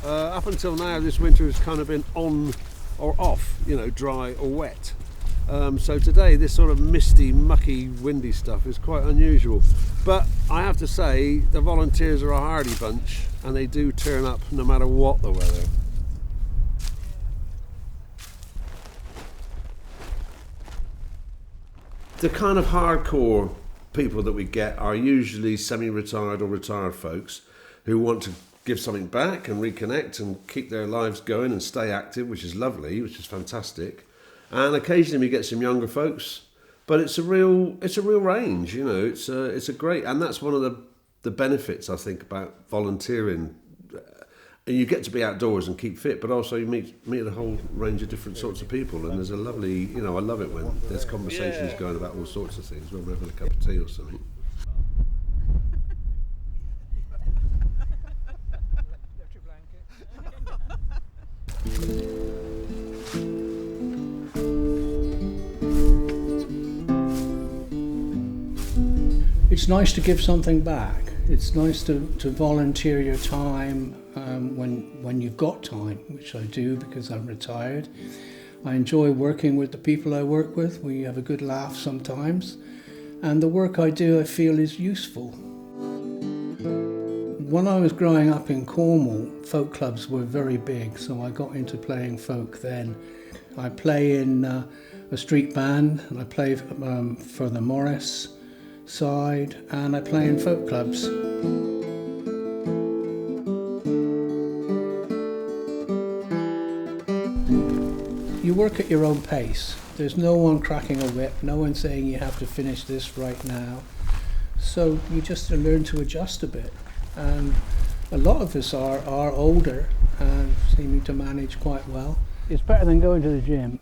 Up until now, this winter has kind of been on or off, you know, dry or wet. So today, this sort of misty, mucky, windy stuff is quite unusual. But I have to say, the volunteers are a hardy bunch, and they do turn up no matter what the weather. The kind of hardcore people that we get are usually semi-retired or retired folks who want to give something back and reconnect and keep their lives going and stay active, which is lovely, which is fantastic. And occasionally we get some younger folks, but it's a real range, you know. It's a great, and that's one of the benefits I think about volunteering. And you get to be outdoors and keep fit, but also you meet a whole range of different sorts of people, and there's a lovely, you know, I love it when there's conversations going about all sorts of things when we're having a cup of tea or something. It's nice to give something back. It's nice to volunteer your time when you've got time, which I do because I'm retired. I enjoy working with the people I work with. We have a good laugh sometimes. And the work I do, I feel, is useful. When I was growing up in Cornwall, folk clubs were very big, so I got into playing folk then. I play in a street band, and I play for the Morris side, and I play in folk clubs. You work at your own pace. There's no one cracking a whip, no one saying you have to finish this right now. So you just learn to adjust a bit. And a lot of us are older and seeming to manage quite well. It's better than going to the gym.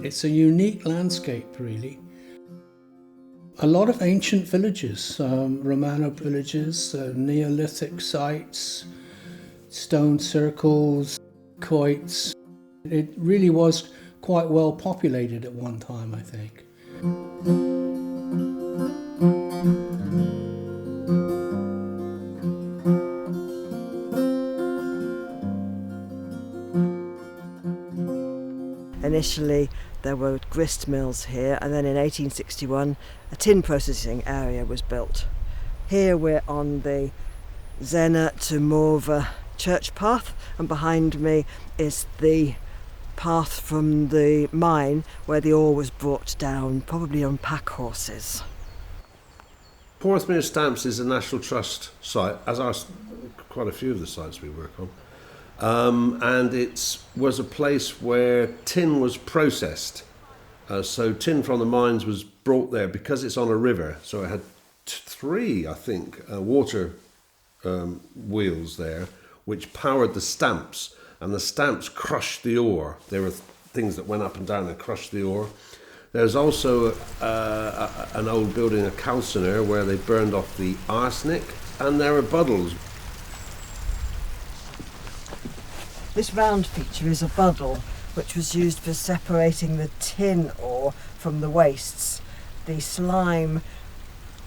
It's a unique landscape, really. A lot of ancient villages, Romano villages, Neolithic sites, stone circles, quoits. It really was quite well populated at one time, I think. Initially there were grist mills here, and then in 1861 a tin processing area was built. Here we're on the Zena to Morva church path, and behind me is the path from the mine where the ore was brought down, probably on pack horses. Porthmere Stamps is a National Trust site, as are quite a few of the sites we work on. And it was a place where tin was processed. So tin from the mines was brought there because it's on a river. So it had three, I think, water wheels there, which powered the stamps. And the stamps crushed the ore. There were things that went up and down and crushed the ore. There's also an old building, a calciner, where they burned off the arsenic. And there are buddles. This round feature is a buddle, which was used for separating the tin ore from the wastes. The slime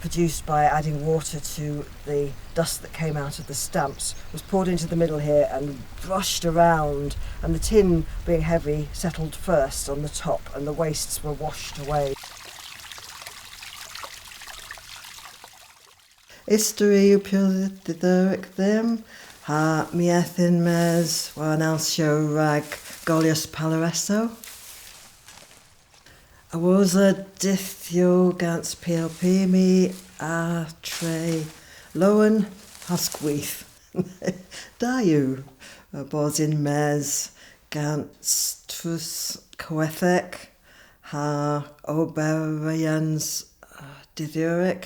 produced by adding water to the dust that came out of the stamps was poured into the middle here and brushed around, and the tin, being heavy, settled first on the top and the wastes were washed away. History upildic them. Ha miethin mes wanalsio rag golius palareso. I was a dithio gans PLP me a tre lowen huskwith. Dayu bosin mes gans trus coethec ha oberians diduric.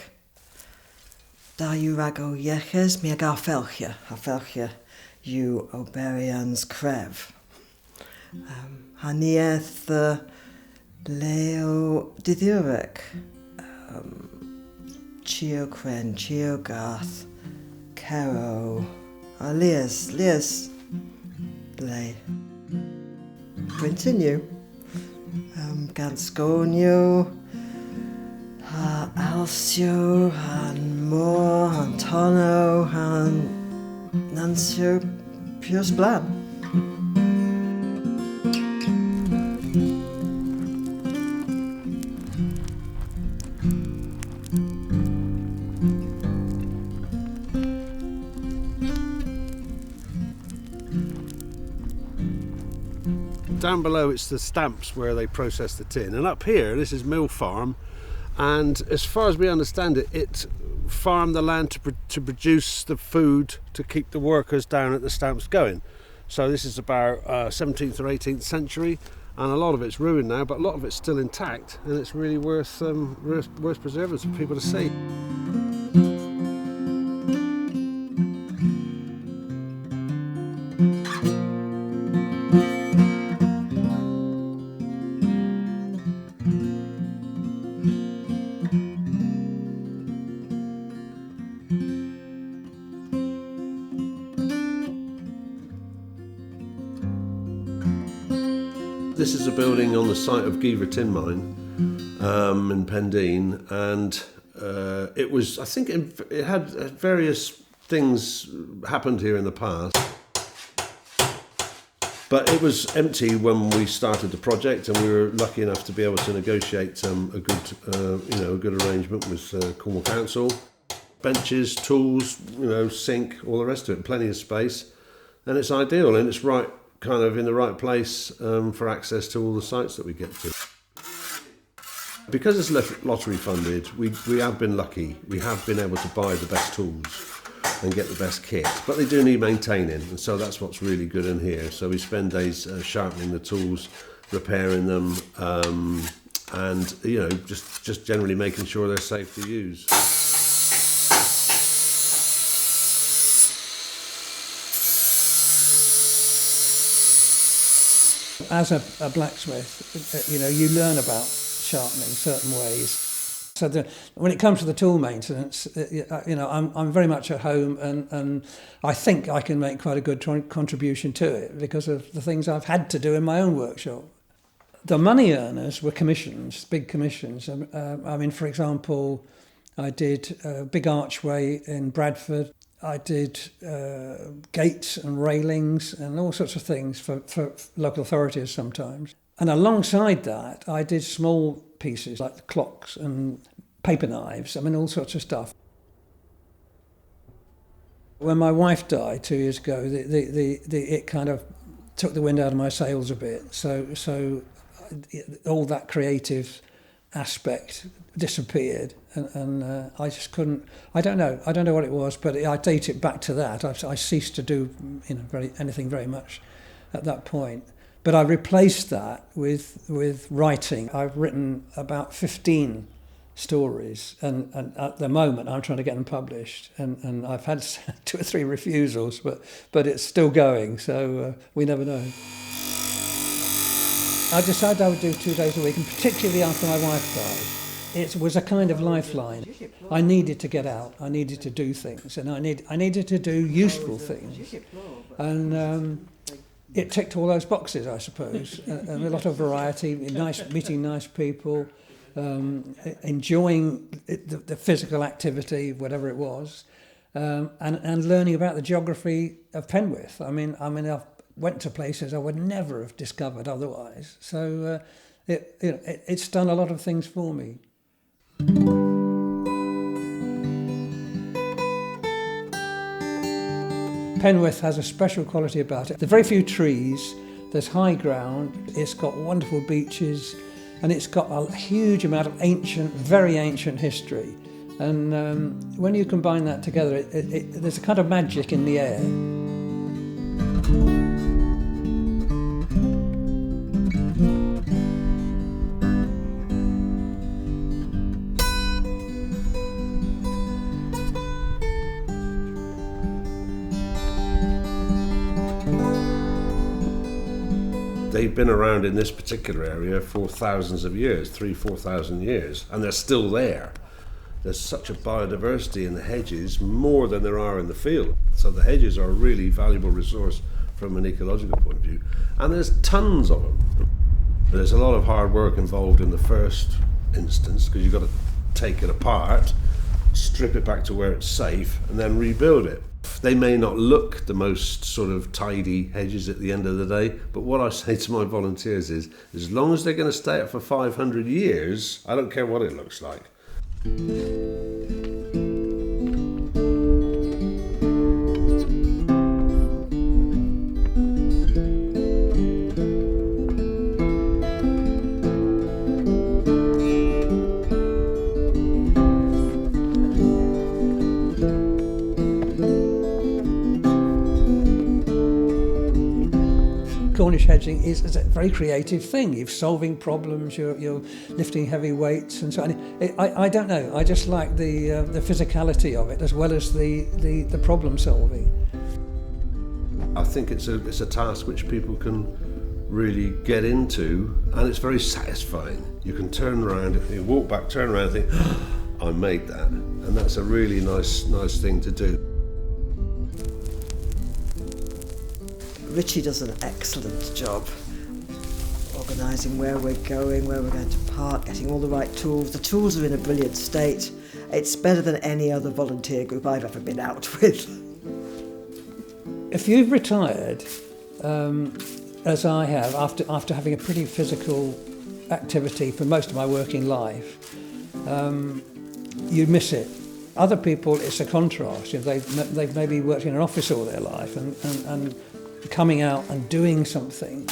Dayu rago yeches mi ag arfelchia you oberians crev. Hanieth Leo diduric. Chiocren, Chiogath, Caro, Lias, Lay. Continue. Gansconio, Calcio and Moore and Tonneau and Nancio Pius Blan. Down below it's the stamps where they process the tin, and up here this is Mill Farm, and as far as we understand it, it farmed the land to produce the food to keep the workers down at the stamps going. So this is about 17th or 18th century, and a lot of it's ruined now, but a lot of it's still intact, and it's really worth preserving for people to see. This is a building on the site of Geaver Tin Mine in Pendine, and it was, I think it had various things happened here in the past, but it was empty when we started the project, and we were lucky enough to be able to negotiate a good arrangement with Cornwall Council. Benches, tools, sink, all the rest of it, plenty of space, and it's ideal, and it's right kind of in the right place for access to all the sites that we get to. Because it's lottery funded, we have been lucky. We have been able to buy the best tools and get the best kit, but they do need maintaining, and so that's what's really good in here. So we spend days sharpening the tools, repairing them, and just generally making sure they're safe to use. As a blacksmith, you learn about sharpening certain ways. So when it comes to the tool maintenance, I'm very much at home, and I think I can make quite a good contribution to it because of the things I've had to do in my own workshop. The money earners were commissions, big commissions. For example, I did a big archway in Bradford. I did gates and railings and all sorts of things for local authorities sometimes. And alongside that, I did small pieces like clocks and paper knives, all sorts of stuff. When my wife died 2 years ago, it kind of took the wind out of my sails a bit. So all that creative aspect disappeared, and I just couldn't. I don't know what it was, but I date it back to that. I ceased to do anything very much at that point. But I replaced that with writing. I've written about 15 stories, and at the moment I'm trying to get them published, and I've had 2 or 3 refusals, but it's still going, so we never know. I decided I would do 2 days a week, and particularly after my wife died. It was a kind of lifeline. I needed to get out. I needed to do things, and I needed to do useful things. And it ticked all those boxes, I suppose. And a lot of variety, meeting nice people, enjoying the physical activity, whatever it was, and learning about the geography of Penwith. I've went to places I would never have discovered otherwise. So it's done a lot of things for me. Penwith has a special quality about it. There are very few trees, there's high ground, it's got wonderful beaches, and it's got a huge amount of very ancient history. And when you combine that together, there's a kind of magic in the air. They've been around in this particular area for thousands of years, 3,000-4,000 years, and they're still there. There's such a biodiversity in the hedges, more than there are in the field. So the hedges are a really valuable resource from an ecological point of view. And there's tons of them. There's a lot of hard work involved in the first instance, because you've got to take it apart, strip it back to where it's safe, and then rebuild it. They may not look the most sort of tidy hedges at the end of the day, but what I say to my volunteers is, as long as they're going to stay up for 500 years, I don't care what it looks like. Cornish hedging is a very creative thing. You're solving problems, you're lifting heavy weights and so on. I don't know, I just like the physicality of it as well as the problem solving. I think it's a task which people can really get into, and it's very satisfying. You can turn around, you walk back, turn around and think, oh, I made that. And that's a really nice thing to do. Richie does an excellent job organising where we're going, where we're going to park, getting all the right tools. The tools are in a brilliant state. It's better than any other volunteer group I've ever been out with. If you've retired, as I have, after having a pretty physical activity for most of my working life, you miss it. Other people, it's a contrast. You know, they've maybe worked in an office all their life, and coming out and doing something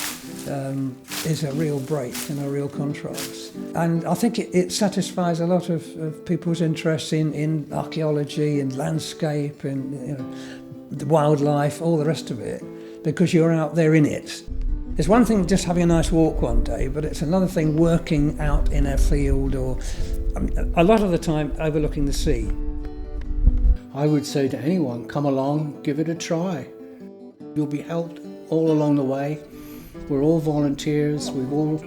is a real break and a real contrast. And I think it satisfies a lot of people's interest in archaeology, in landscape, in the wildlife, all the rest of it, because you're out there in it. It's one thing just having a nice walk one day, but it's another thing working out in a field or a lot of the time overlooking the sea. I would say to anyone, come along, give it a try. You'll be helped all along the way. We're all volunteers, we've all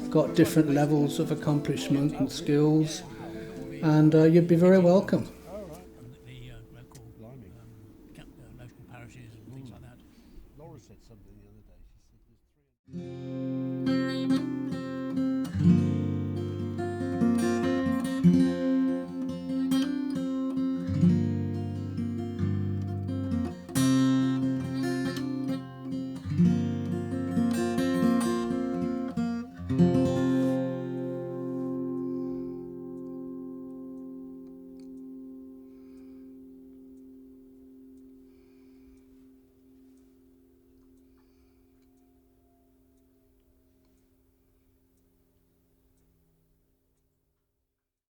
got different levels of accomplishment and skills, and you'd be very welcome.